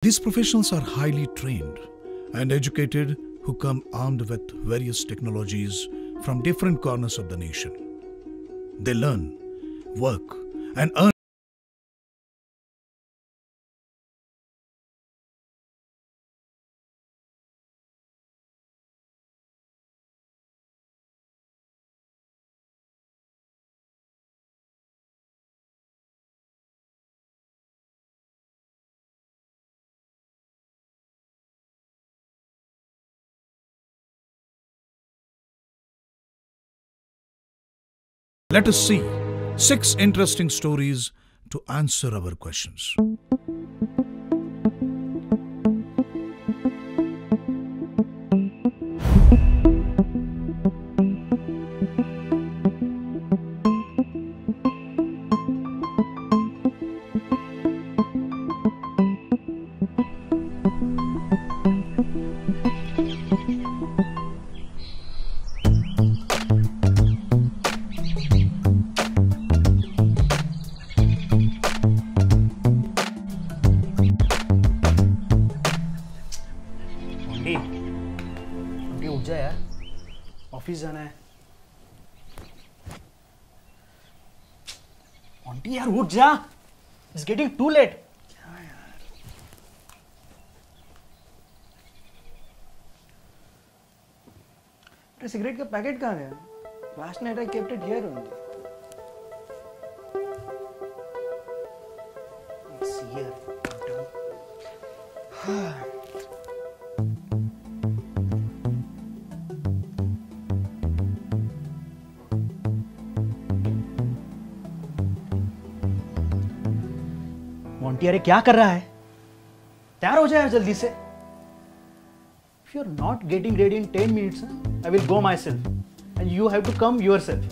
These professionals are highly trained and educated who come armed with various technologies from different corners of the nation. They learn, work, and earn. Let us see 6 interesting stories to answer our questions. उठ जा यार, office जाना है। Aunty यार उठ जा, it's getting to late. क्या यार, अरे सिगरेट का पैकेट कहाँ गया? Last night I kept it here only. It's here. Monty अरे क्या कर रहा है? तैयार हो जाए जल्दी से। If you are not getting ready in 10 minutes, I will go myself, and you have to come yourself.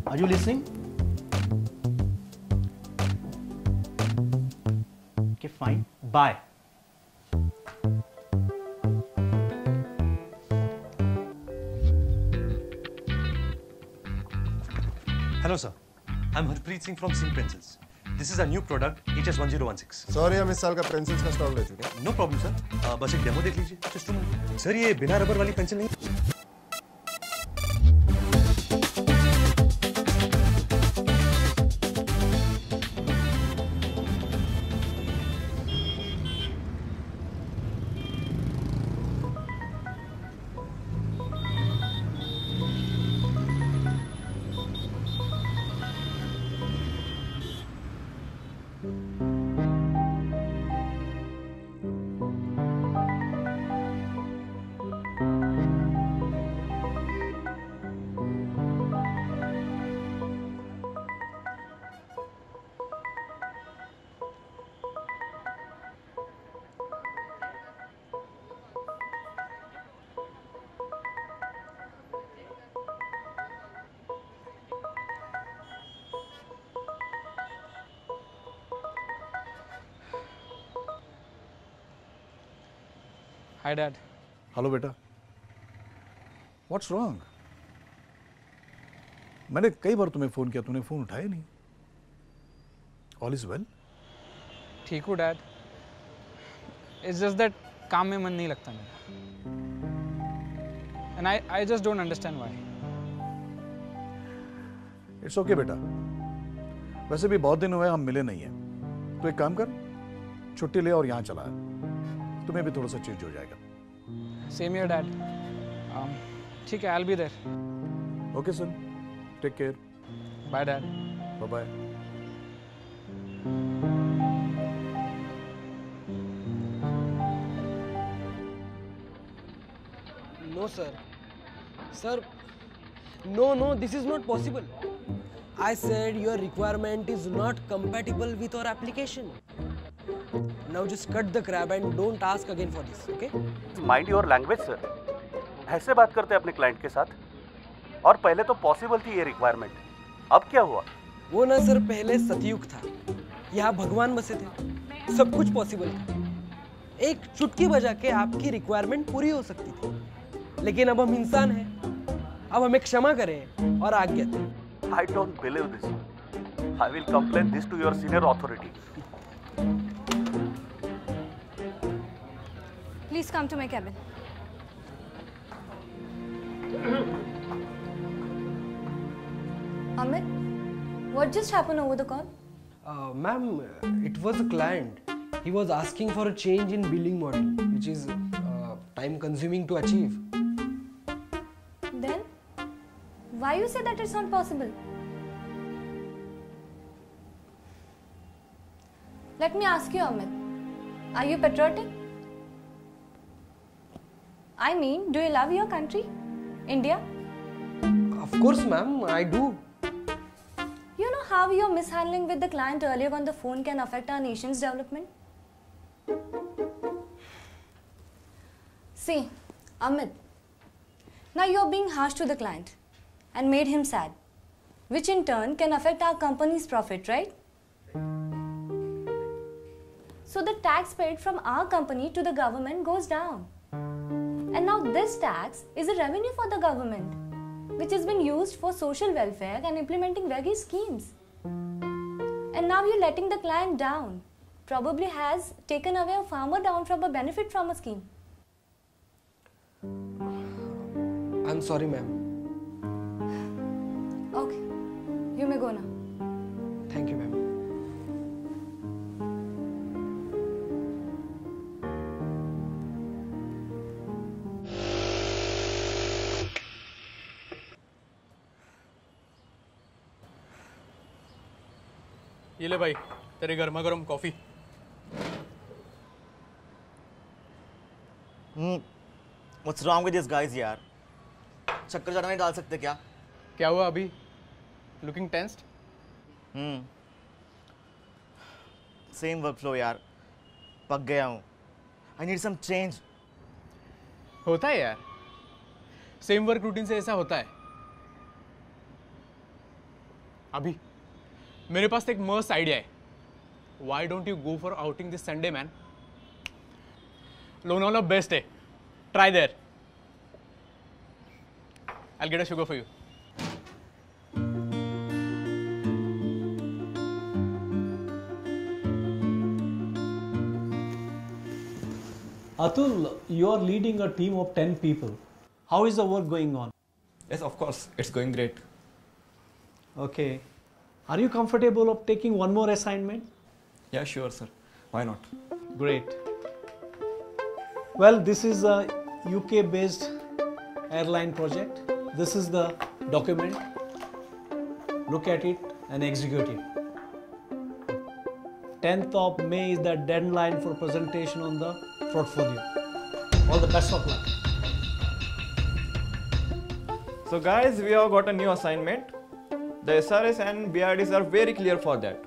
Are you listening? Okay, fine. Bye. Hello, sir. I'm Harpreet Singh from Singh Pencils. This is a new product, HS1016. Sorry, हम इस साल का pencils का stock ले चुके हैं। No problem, sir. बस एक डेमो देख लीजिए। Just 2 minutes. सर ये बिना रबर वाली पेंसिल नहीं? Hi, Dad. हेलो बेटा, व्हाट्स रॉन्ग? मैंने कई बार तुम्हें फोन किया, तूने फोन उठाया नहीं। All is well? ठीक हूँ डैड। इट्स जस्ट दैट काम में मन नहीं लगता मेरा, and I just don't understand why. It's okay बेटा, वैसे भी बहुत दिन हुए हम मिले नहीं हैं, तो एक काम कर, छुट्टी ले और यहाँ चला है, तुम्हें भी थोड़ा सा चेंज हो जाएगा। Same here dad. ठीक है, I will be there. Okay son, take care. Bye dad. Bye bye. No, sir. Sir, no, this is not possible. I said your requirement is not compatible with our application. Now just cut the crap and don't ask again for this, okay? Mind your language sir, ऐसे बात करते हैं अपने client के साथ। और पहले तो पॉसिबल थी ये रिक्वायरमेंट, अब क्या हुआ? वो ना सर पहले सतयुग था, यहाँ भगवान बसे थे, सब कुछ पॉसिबल था। एक चुटकी बजा के आपकी रिक्वायरमेंट पूरी हो सकती थी, लेकिन अब हम इंसान हैं, अब हमें क्षमा करें और आज्ञा दें। I don't believe this. I will complain this to your senior authority. Please come to my cabin. Amit, what just happened over the call? Ma'am, it was a client. He was asking for a change in billing model, which is time consuming to achieve. Then, why you say that it's not possible? Let me ask you, Amit, are you patriotic? I mean, do you love your country, India? Of course, ma'am, I do. You know how your mishandling with the client earlier on the phone can affect our nation's development? See, Amit, now you're being harsh to the client and made him sad, which in turn can affect our company's profit, right? So the tax paid from our company to the government goes down. And now this tax is a revenue for the government, which has been used for social welfare and implementing various schemes. And now you're letting the client down. Probably has taken away a farmer down from a benefit from a scheme. I'm sorry, ma'am. Okay, you may go now. Thank you, ma'am. ये ले भाई तेरे गर्मा गर्म coffee. What's wrong with these guys यार? चक्कर ज़्यादा नहीं डाल सकते क्या? क्या हुआ अभी? Looking tensed? Same workflow यार, पक गया हूँ. I need some change. होता है यार, सेम वर्क रूटीन से ऐसा होता है। अभी मेरे पास एक मस्त आइडिया है। Why don't you go for outing this Sunday, man? Lonavala best है। Try there. I'll get a sugar for you. Atul, you are leading a team of 10 people. How is the work going on? Yes, of course. It's going great. Okay. Are you comfortable of taking one more assignment? Yeah, sure, sir. Why not? Great. Well, this is a UK-based airline project. This is the document. Look at it and execute it. 10th of May is the deadline for presentation on the portfolio. All the best of luck. So guys, we have got a new assignment. The SRS and BRDs are very clear for that.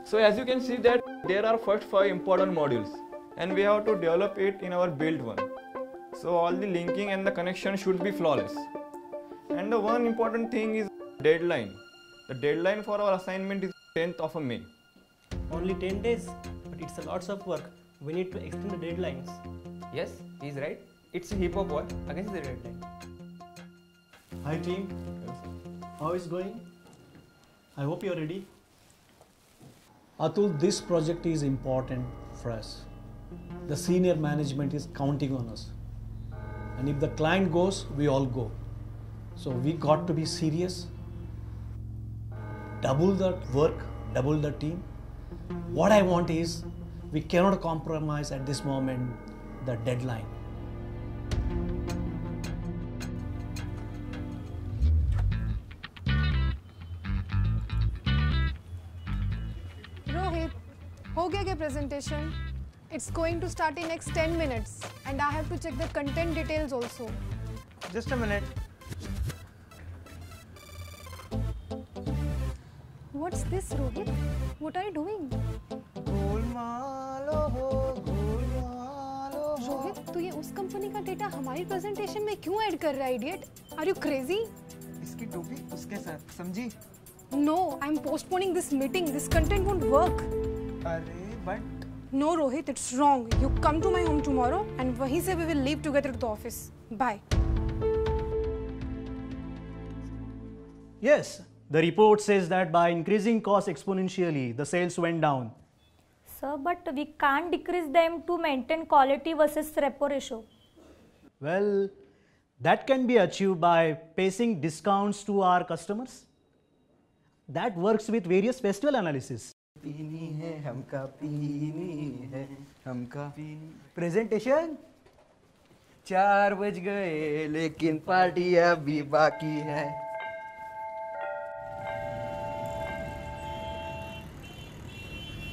So as you can see that there are first 5 important modules and we have to develop it in our build one. So all the linking and the connection should be flawless. And the one important thing is deadline. The deadline for our assignment is 10th of May. Only 10 days, but it's a lots of work. We need to extend the deadlines. Yes, he's right. It's a hip hop work against the deadline. Hi team. How is going? I hope you're ready. Atul, this project is important for us. The senior management is counting on us. And if the client goes, we all go. So we got to be serious. Double the work, double the team. What I want is, we cannot compromise at this moment the deadline. Rohit, हो गया क्या presentation? It's going to start in next 10 minutes and I have to check the content details also. Just a minute. What's this, Rohit? What are you doing? Rohit, तू ये उस company का data हमारी presentation में क्यों ऐड कर रहा है, इडियट? Are you crazy? इसकी टोपी उसके साथ, समझी? No, I'm postponing this meeting. This content won't work. अरे, but No, Rohit, it's wrong. You come to my home tomorrow and वहीं से we will leave together to the office. Bye. Yes, the report says that by increasing costs exponentially, the sales went down. Sir, but we can't decrease them to maintain quality versus repo ratio. Well, that can be achieved by passing discounts to our customers. That works with various festival analysis. पीनी है हमका, पीनी है हमका। Presentation? 4 बज गए लेकिन party अभी बाकी है।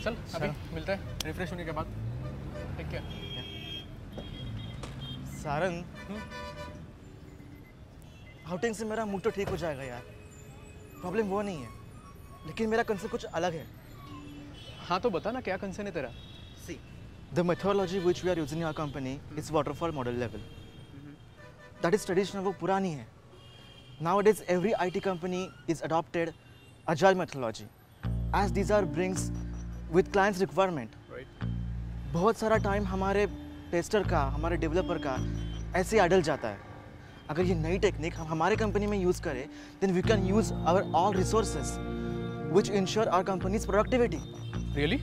चल अभी मिलते हैं रिफ्रेश होने के बाद। ठीक है सारंग, आउटिंग से मेरा मूड तो ठीक हो जाएगा यार, प्रॉब्लम वो नहीं है, लेकिन मेरा कंसर्न कुछ अलग है। हाँ तो बता ना क्या कंसर्न है तेरा? See, the methodology which we are using in our company is waterfall model level. That is traditional, वो पुरानी है। Nowadays, every IT company is adopted agile methodology, as these are brings with clients requirement. Right. बहुत सारा time हमारे tester का, हमारे developer का ऐसे आइडल जाता है। अगर ये नई टेक्निक हम हमारे कंपनी में यूज़ करें, then we can use our all resources, which ensure our company's productivity. Really?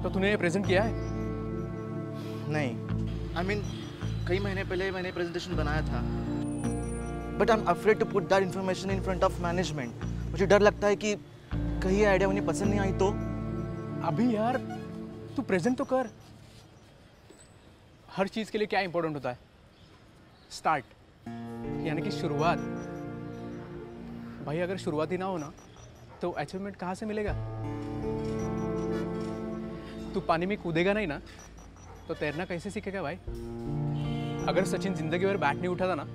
तो तूने ये प्रेजेंट किया है? नहीं, I mean, कई महीने पहले मैंने प्रेजेंटेशन बनाया था, but I'm afraid to put that information in front of management. मुझे डर लगता है कि कहीं ये आइडिया उन्हें पसंद नहीं आई तो। अभी यार तू प्रेजेंट तो कर। हर चीज़ के लिए क्या इंपॉर्टेंट होता है? स्टार्ट, यानी कि शुरुआत। भाई अगर शुरुआत ही ना हो ना तो अचीवमेंट कहाँ से मिलेगा? तू पानी में कूदेगा नहीं ना तो तैरना कैसे सीखेगा भाई? अगर सचिन जिंदगी भर बैट नहीं उठाता ना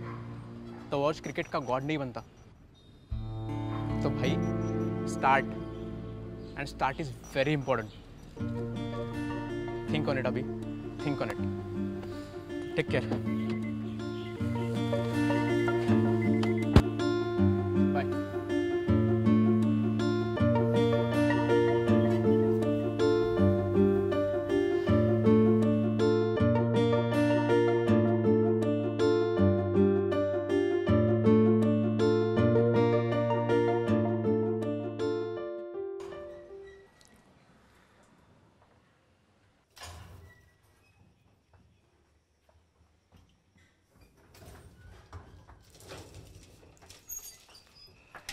तो वॉच क्रिकेट का गॉड नहीं बनता। तो भाई start, and start is very important. Think on it अभी, think on it. Take care.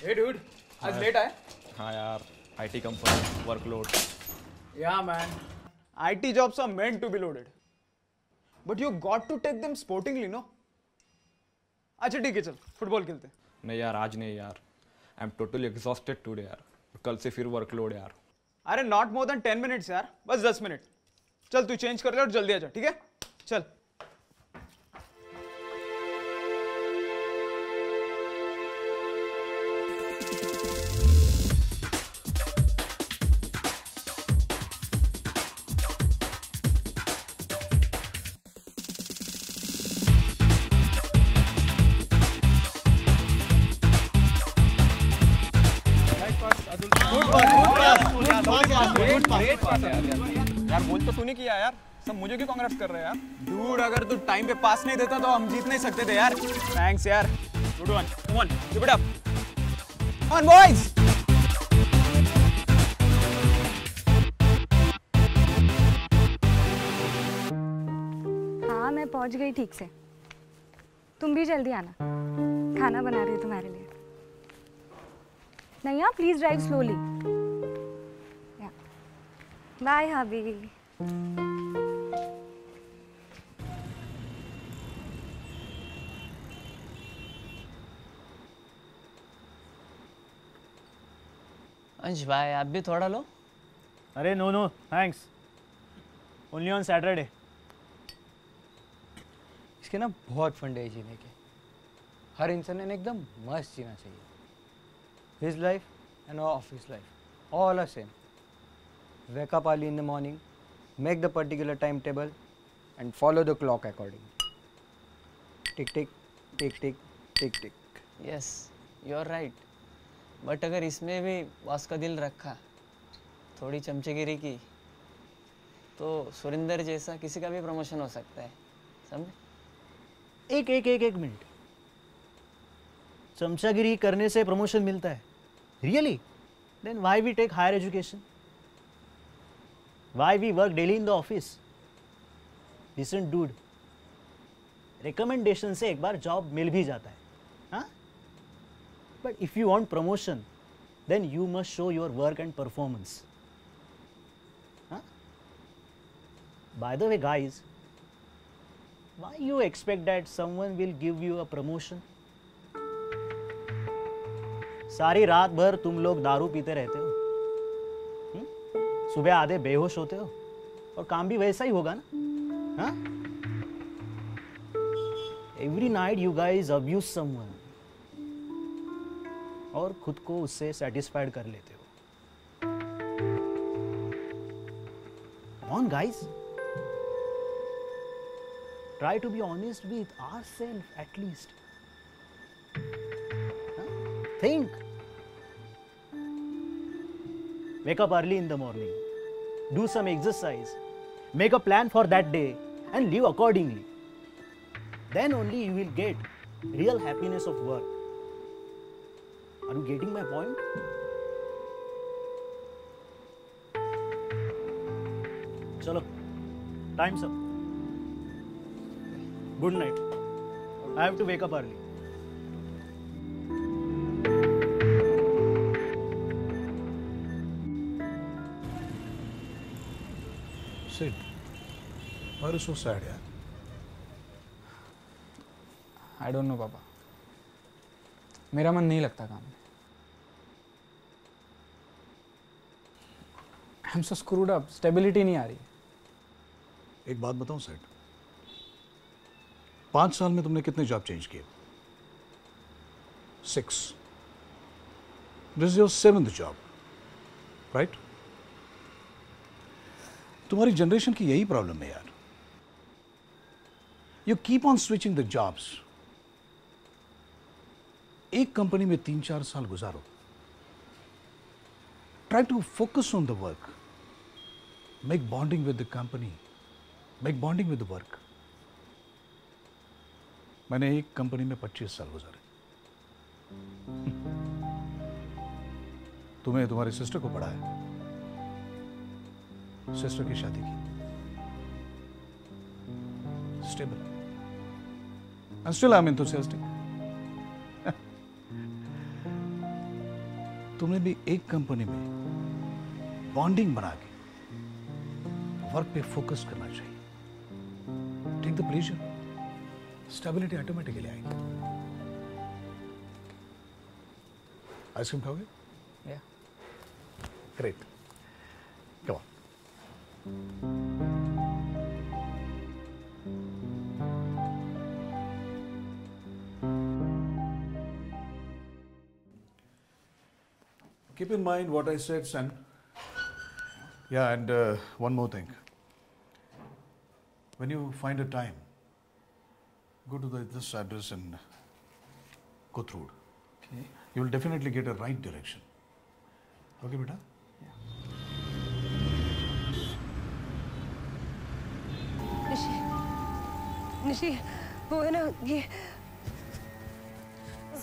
Hey dude, आज लेट आए? हाँ यार, IT company, workload. Yeah man, IT jobs are meant to be loaded, but you got to take them sportingly, no? अच्छा ठीक है चल, फुटबॉल खेलते हैं। नहीं यार, आज नहीं यार। I am totally exhausted today यार। कल से फिर वर्कलोड यार। अरे not more than 10 minutes यार, बस 10 मिनट। चल तू चेंज कर ले और जल्दी आ जा, ठीक है? चल। यार बोल तो तूने किया यार, सब मुझे क्यों कांग्रेस कर रहे हैं यार? डूड अगर तू टाइम पे पास नहीं देता तो हम जीत नहीं सकते थे यार। थैंक्स यार। Good one, come on, keep it up. Come on boys. हाँ मैं पहुंच गई ठीक से। तुम भी जल्दी आना, खाना बना रही हूँ तुम्हारे लिए। नहीं please drive slowly. Bye hubby. Ansh भाई आप भी थोड़ा लो। अरे no no thanks, only on Saturday. इसके ना बहुत फंडे है जीने के। हर इंसान ने एकदम मस्त जीना चाहिए। His life and our office life, all are same. Wake up early in the morning, make the particular timetable, and follow the clock accordingly. Tick tick, tick tick, tick tick. Yes, you're right. But अगर इसमें भी boss का दिल रखा, थोड़ी चमचेगिरी की, तो सुरिंदर जैसा किसी का भी प्रमोशन हो सकता है, समझे? एक मिनट। चमचागिरी करने से प्रमोशन मिलता है? Really? Then why we take higher education? Why we work daily in the office? Listen, dude. Recommendation से एक बार job मिल भी जाता है, हाँ? But if you want promotion, then you must show your work and performance. Huh? By the way, guys, why you expect that someone will give you a promotion? सारी रात भर तुम लोग दारू पीते रहते हो, सुबह आधे बेहोश होते हो, और काम भी वैसा ही होगा ना, हाँ? Every night you guys abuse someone और खुद को उससे satisfied कर लेते हो. Come on, guys. Try to be honest with ourselves at least. Huh? Think. Wake up early in the morning. Do some exercise. Make a plan for that day and live accordingly. Then only you will get real happiness of work. Are you getting my point? Chalo, time's up. Good night. I have to wake up early. Sid, why are you so sad, yaar? I don't know, पापा. मेरा मन नहीं लगता काम में. I'm so screwed up. Stability नहीं आ रही. एक बात बताऊं सेठ, 5 साल में तुमने कितने जॉब चेंज किए? 6. This is your 7th job, right? तुम्हारी जनरेशन की यही प्रॉब्लम है यार. You keep on switching the jobs. एक कंपनी में 3-4 साल गुजारो. Try to focus on the work. Make bonding with the company. Make bonding with the work. मैंने एक कंपनी में 25 साल गुजारे. तुम्हें तुम्हारी सिस्टर को पढ़ाया, सिस्टर की शादी की, stable, and still I'm enthusiastic. तुम्हें भी एक कंपनी में बॉन्डिंग बना के वर्क पे फोकस करना चाहिए. Take the pleasure, stability automatically आएगी. आइसक्रीम खाओगे? Yeah. Great. Come on. Keep in mind what I said, son. Yeah, and one more thing. When you find a time, go to this address in Kothrood. Okay. You will definitely get a right direction. Okay, beta? Nishi, वो है ना ये.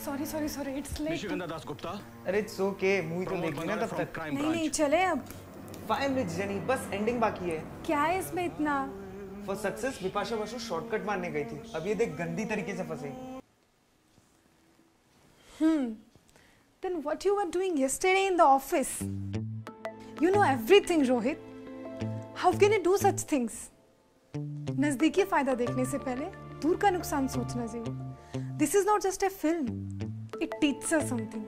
Sorry, it's late. निशिगंधा दास गुप्ता. अरे it's okay, movie तो देखी ना तब तक. नहीं चले अब. 5 minutes जनी, बस एंडिंग बाकी है. क्या है इसमें इतना? For success Bipasha Basu shortcut मारने गई थी. अब ये देख गंदी तरीके से फंसेगी. Then what you were doing yesterday in the office? You know everything, Rohit. How can you do such things? नजदीकी फायदा देखने से पहले दूर का नुकसान सोचना चाहिए. This is not just a film. It teaches us something.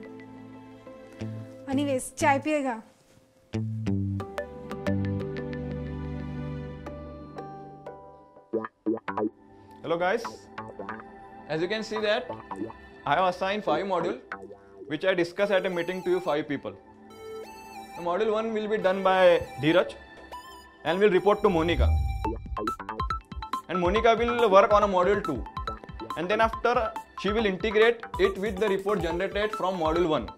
Anyways, चाय पिएगा? Hello guys. As you can see that I have assigned 5 modules which I discussed at a meeting to you 5 people. The module 1 will be done by Dheeraj and will report to Monica. And Monica will work on a module 2. And then after she will integrate it with the report generated from module 1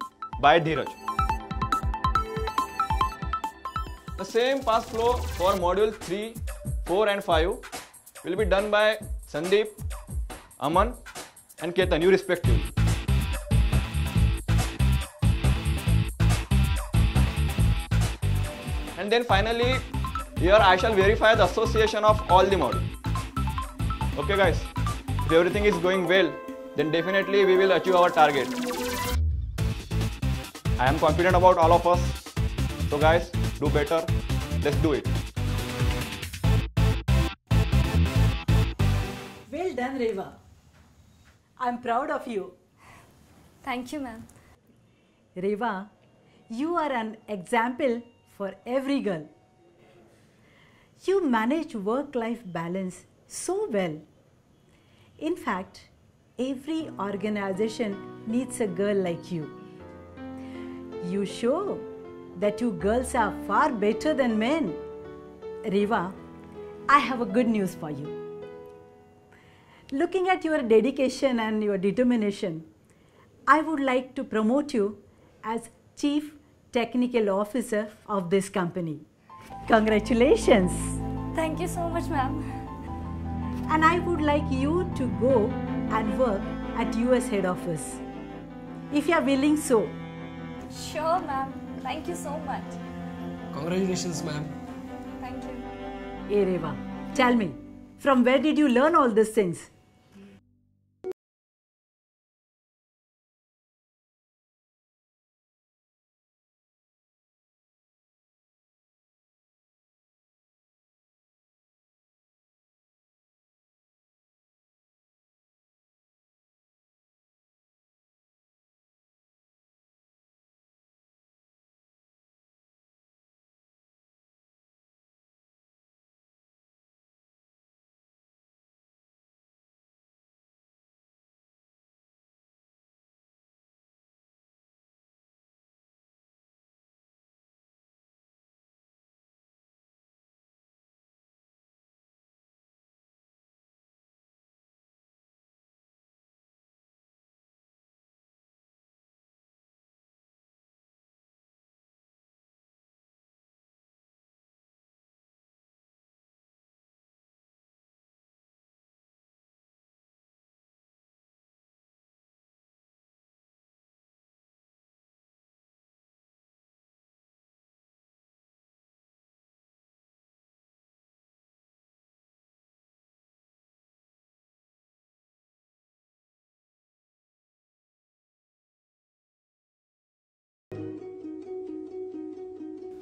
by Dheeraj. The same path flow for module 3, 4 and 5 will be done by Sandeep, Aman and Ketan, you respectively. And then finally Here I shall verify the association of all the modules. Okay guys, if everything is going well, then definitely we will achieve our target. I am confident about all of us. So guys, do better. Let's do it. Well done, Reva. I'm proud of you. Thank you, ma'am. Reva, you are an example for every girl. You manage work-life balance so well. In fact, every organization needs a girl like you. You show that you girls are far better than men. Reva, I have a good news for you. Looking at your dedication and your determination, I would like to promote you as Chief Technical Officer of this company. Congratulations. Thank you so much, ma'am. And I would like you to go and work at US head office, if you are willing so. Sure, ma'am. Thank you so much. Congratulations, ma'am. Thank you. Hey Reva, tell me, from where did you learn all these things?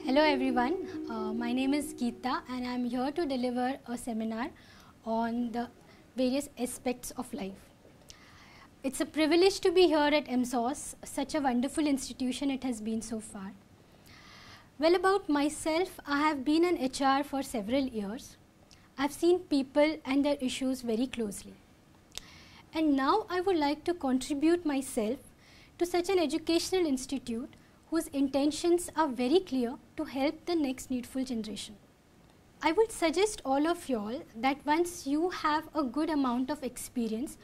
Hello everyone, my name is Geeta and I am here to deliver a seminar on the various aspects of life. It's a privilege to be here at EMSOS, such a wonderful institution it has been so far. Well, about myself, I have been an HR for several years. I've seen people and their issues very closely. And now I would like to contribute myself to such an educational institute whose intentions are very clear to help the next needful generation. I would suggest all of y'all that once you have a good amount of experience,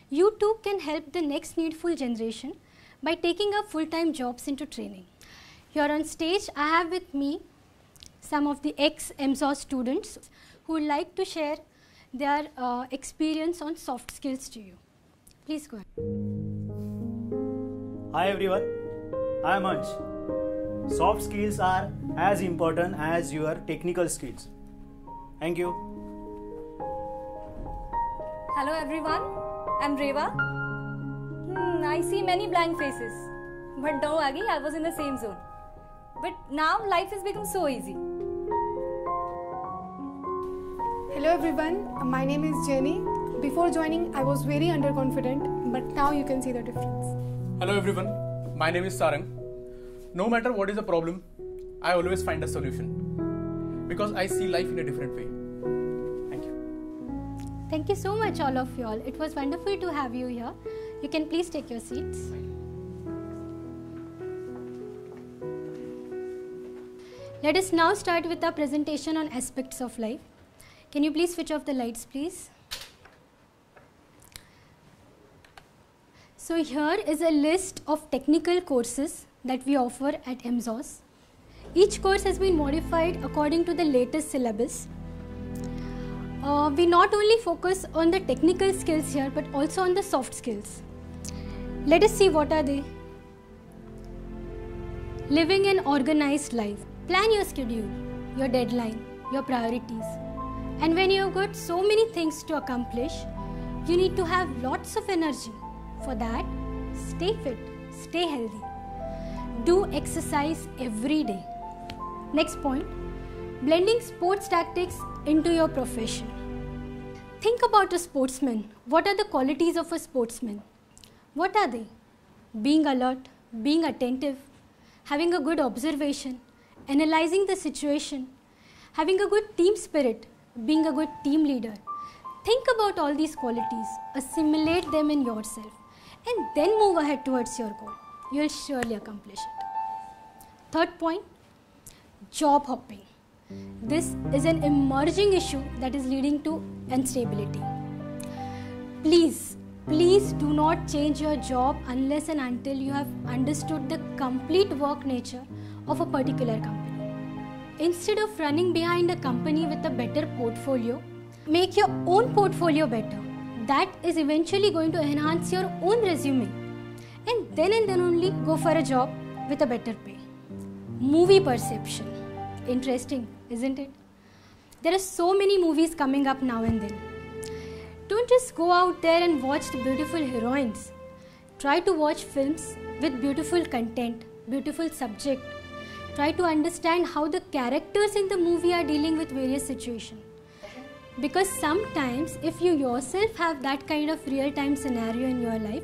you too can help the next needful generation by taking up full-time jobs into training. Here on stage, I have with me some of the ex-EMSOS students who would like to share their experience on soft skills to you. Please go ahead. Hi everyone, I am Ansh. Soft skills are as important as your technical skills. Thank you. Hello everyone, I'm Reva. I see many blank faces. But don't worry, I was in the same zone. But now life has become so easy. Hello everyone, my name is Jenny. Before joining, I was very underconfident, but now you can see the difference. Hello everyone, my name is Sarang. No matter what is the problem, I always find a solution because I see life in a different way. Thank you. Thank you so much all of y'all. It was wonderful to have you here. You can please take your seats. Let us now start with our presentation on aspects of life. Can you please switch off the lights, please? So here is a list of technical courses that we offer at EMSOS. Each course has been modified according to the latest syllabus. We not only focus on the technical skills here, but also on the soft skills. Let us see what are they. Living an organized life. Plan your schedule, your deadline, your priorities. And when you've got so many things to accomplish, you need to have lots of energy. For that, stay fit, stay healthy. Do exercise every day. Next point, blending sports tactics into your profession. Think about a sportsman. What are the qualities of a sportsman? What are they? Being alert, being attentive, having a good observation, analyzing the situation, having a good team spirit, being a good team leader. Think about all these qualities, assimilate them in yourself, and then move ahead towards your goal. You will surely accomplish it. Third point, job hopping. This is an emerging issue that is leading to instability. Please do not change your job unless and until you have understood the complete work nature of a particular company. Instead of running behind a company with a better portfolio, make your own portfolio better. That is eventually going to enhance your own resume. And then only go for a job with a better pay. Movie perception. Interesting, isn't it? There are so many movies coming up now and then. Don't just go out there and watch the beautiful heroines. Try to watch films with beautiful content, beautiful subject. Try to understand how the characters in the movie are dealing with various situations. Because sometimes if you yourself have that kind of real-time scenario in your life,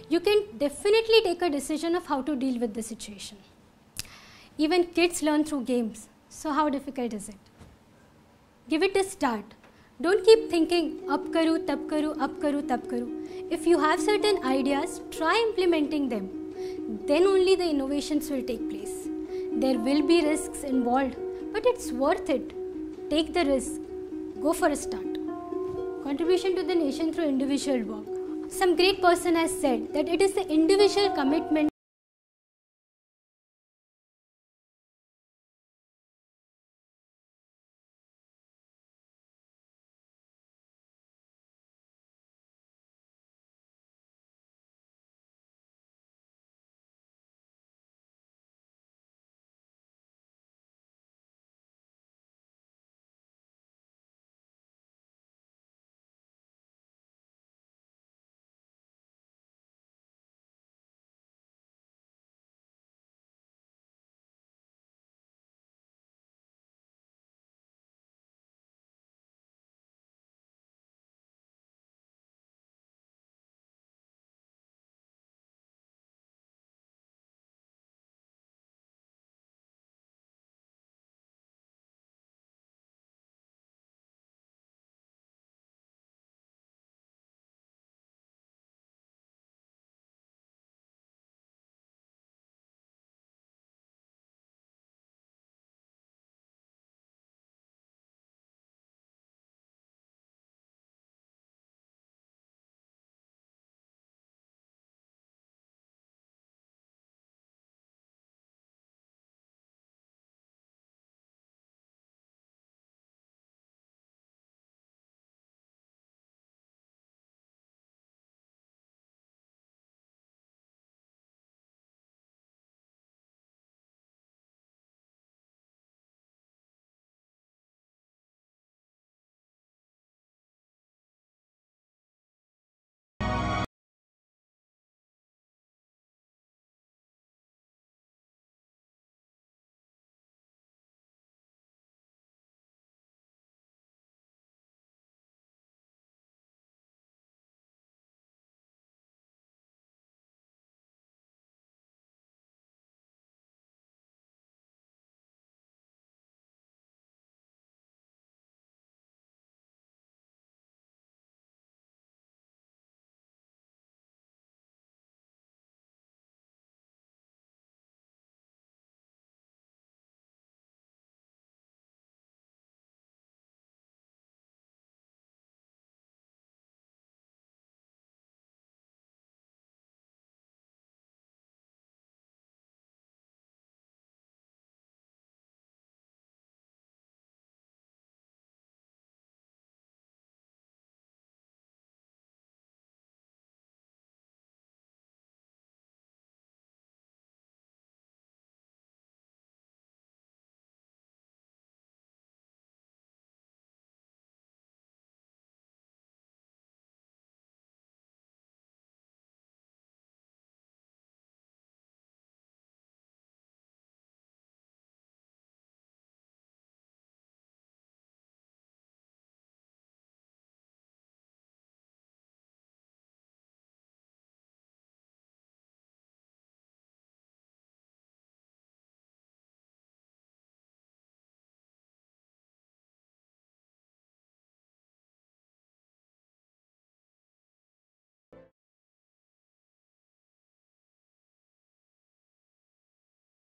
you can definitely take a decision of how to deal with the situation. Even kids learn through games. So how difficult is it? Give it a start. Don't keep thinking, ab karu, tab karu, ab karu, tab karu. If you have certain ideas, try implementing them. Then only the innovations will take place. There will be risks involved, but it's worth it. Take the risk. Go for a start. Contribution to the nation through individual work. Some great person has said that it is the individual commitment